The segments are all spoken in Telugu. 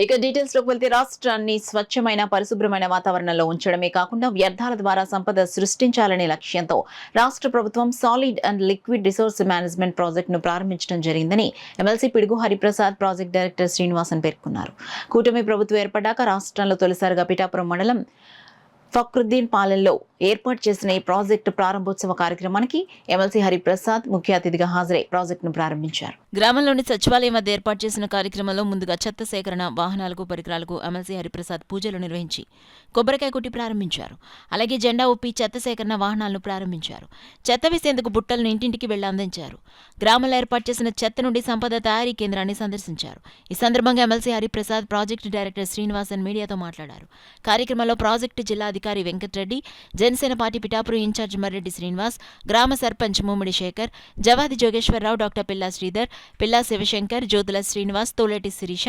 ఇక డీటెయిల్స్ లోకి వెళ్తే రాష్ట్రాన్ని స్వచ్ఛమైన పరిశుభ్రమైన వాతావరణంలో ఉంచడమే కాకుండా వ్యర్థాల ద్వారా సంపద సృష్టించాలనే లక్ష్యంతో రాష్ట్ర ప్రభుత్వం solid and liquid resource management ప్రాజెక్టును ప్రారంభించడం జరిగిందని ఎమ్మెల్సీ పిడుగు హరిప్రసాద్ ప్రాజెక్ట్ డైరెక్టర్ శ్రీనివాసన్ పేర్కొన్నారు. కూటమి ప్రభుత్వం ఏర్పడ్డాక రాష్ట్రంలో తొలిసారిగా పిఠాపురం మండలం ఫక్రుద్దీన్ పాలెంలో ఏర్పాటు చేసిన ఈ ప్రాజెక్టు ప్రారంభోత్సవ కార్యక్రమానికి ఎమ్మెల్సీ హరిప్రసాద్ ముఖ్య అతిథిగా హాజరై ప్రాజెక్టును ప్రారంభించారు. గ్రామంలోని సచివాలయం వద్ద ఏర్పాటు చేసిన కార్యక్రమంలో ముందుగా చెత్త సేకరణ వాహనాలకు పరికరాలకు ఎమ్మెల్సీ హరిప్రసాద్ పూజలు నిర్వహించి కొబ్బరికాయ కొట్టి ప్రారంభించారు. అలాగే జెండా ఊపి చెత్త సేకరణ వాహనాలను ప్రారంభించారు. చెత్త వేసేందుకు బుట్టలను ఇంటింటికి వెళ్లి అందించారు. గ్రామంలో ఏర్పాటు చేసిన చెత్త నుండి సంపద తయారీ కేంద్రాన్ని సందర్శించారు. ఈ సందర్భంగా MLC Hariprasad project director Srinivasan మీడియాతో మాట్లాడారు. కార్యక్రమంలో ప్రాజెక్టు జిల్లా అధికారి వెంకటరెడ్డి, జనసేన పార్టీ పిఠాపురం ఇన్ఛార్జ్ మర్రెడ్డి శ్రీనివాస్, గ్రామ సర్పంచ్ ముమ్మిడి శేఖర్, జవాది జోగేశ్వరరావు, డాక్టర్ పిల్లా శ్రీధర్, పిల్లా శివశంకర్, జ్యోతుల శ్రీనివాస్, తోలేటి శిరీష,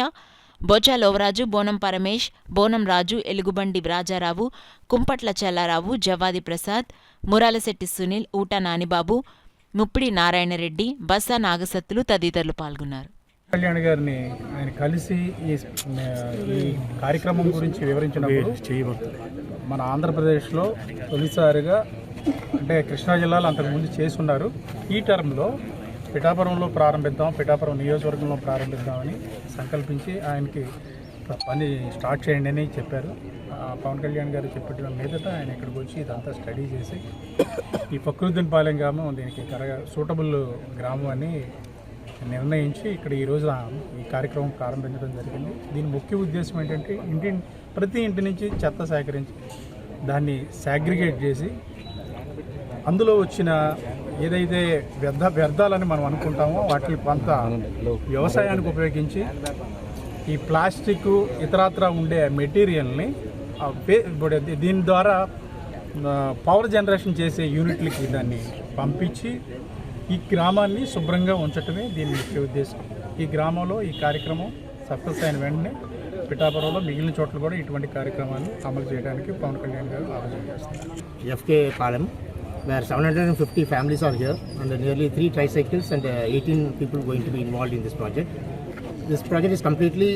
బొజ్జా లోవరాజు, బోనం పరమేష్, బోనం రాజు, ఎలుగుబండి రాజారావు, కుంపట్ల చెల్లారావు, జవాది ప్రసాద్, మురాలశెట్టి సునీల్, ఊటా నానిబాబు, ముప్పిడి నారాయణరెడ్డి, బస్సా నాగసత్తులు తదితరులు పాల్గొన్నారు. కళ్యాణ్ గారిని ఆయన కలిసి ఈ కార్యక్రమం గురించి వివరించినప్పుడు మన ఆంధ్రప్రదేశ్లో తొలిసారిగా అంటే కృష్ణా జిల్లాలో అంతకుముందు చేసి ఉన్నారు. ఈ టర్మ్లో పిఠాపురంలో ప్రారంభిద్దాం, పిఠాపురం నియోజకవర్గంలో ప్రారంభిద్దామని సంకల్పించి ఆయనకి పని స్టార్ట్ చేయండి అని చెప్పారు. పవన్ కళ్యాణ్ గారు చెప్పడం మీదట ఆయన ఇక్కడికి వచ్చి ఇదంతా స్టడీ చేసి ఈ ఫక్రుద్దీన్ పాలెం గ్రామం దీనికి సూటబుల్ గ్రామం అని నిర్ణయించి ఇక్కడ ఈరోజు ఈ కార్యక్రమం ప్రారంభించడం జరిగింది. దీని ముఖ్య ఉద్దేశం ఏంటంటే ప్రతి ఇంటి నుంచి చెత్త సేకరించి దాన్ని సాగ్రిగేట్ చేసి అందులో వచ్చిన ఏదైతే వ్యర్థాలని మనం అనుకుంటామో వాటిని కొంత వ్యవసాయానికి ఉపయోగించి ఈ ప్లాస్టిక్ ఇతరత్రా ఉండే మెటీరియల్ని దీని ద్వారా పవర్ జనరేషన్ చేసే యూనిట్లకి దాన్ని పంపించి ఈ గ్రామాన్ని శుభ్రంగా ఉంచటమే దీని ముఖ్య ఉద్దేశం. ఈ గ్రామంలో ఈ కార్యక్రమం సక్సెస్ అయిన వెంటనే పిఠాపురంలో మిగిలిన చోట్ల కూడా ఇటువంటి కార్యక్రమాన్ని అమలు చేయడానికి పవన్ కళ్యాణ్ గారు ఆలోచన చేస్తారు. FK Palem, where 750 families are here and nearly 3 tricycles and 18 people going to be involved in this project. This project is completely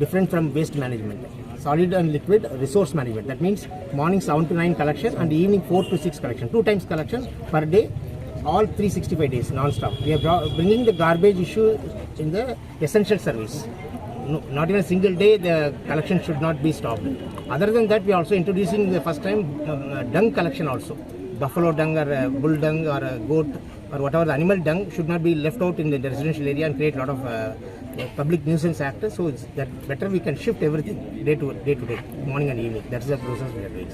different from waste management. Solid and liquid resource management. That means morning 7 to 9 collection and evening 4 to 6 collection. 2 times collection per day. All 365 days non-stop. We are bringing the garbage issue in the essential service. No, not even a single day the collection should not be stopped. Other than that, we are also introducing the first time dung collection also. Buffalo dung or bull dung or goat or whatever the animal dung should not be left out in the residential area and create a lot of public nuisance act. So it's that better we can shift everything day to day, morning and evening. That's the process we are doing.